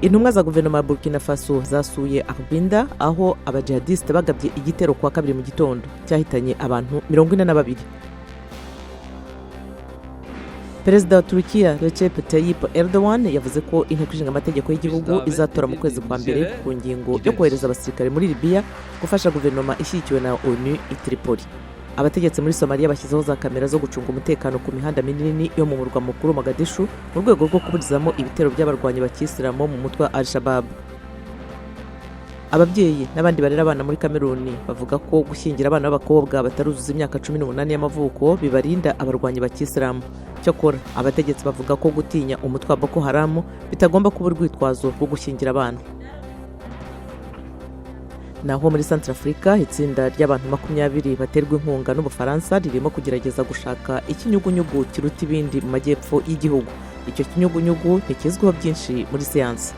intumwa za guverinoma ya Burkina Faso zasuye Ibindi aho abajihadiste bagabye igitero kwa kabiri mu gitondo cyahitanye abantu 42. Perezida wa Turukiya Recep Tayyip Erdogan yavuze ko inteko ishinga amategeko y'igihugu izatora mu kwezi kwa mbere ku ngingo yo kohereza abasirikare muri Libya gufasha guverinoma ishyigikiwe na ONU i Tripoli. Abategetsi muri Somalia bashyizeho za kamera zo gucunga umutekano ku mihanda minini yo mu murwa mukuru Mogadishu mu rwego rwo kuburizamo ibitero by'abarwanyi bakisiramo mu mutwe wa Al-Shabaab. Ababyeyi n'abandi barera abana muri Kameruni bavuga ko gushyingira abana b'abakobwa bataruzuza imyaka 18 y'amavuko bibarinda abarwanyi bakisiramu. Cyokora abategetsi bavuga ko gutinya umutwe wa Boko Haram bitagomba kuba urwitwazo rwo gushyingira abana. Naho muri Centrafurika itsinda ry'abantu 20 baterwa inkunga n'Ubufaransa ririmo kugerageza gushaka ikinyugunyugu kiruta ibindi mu majyepfo y'igihugu. Icyo kinyugunyugu ntikizwiho byinshi muri siyansi.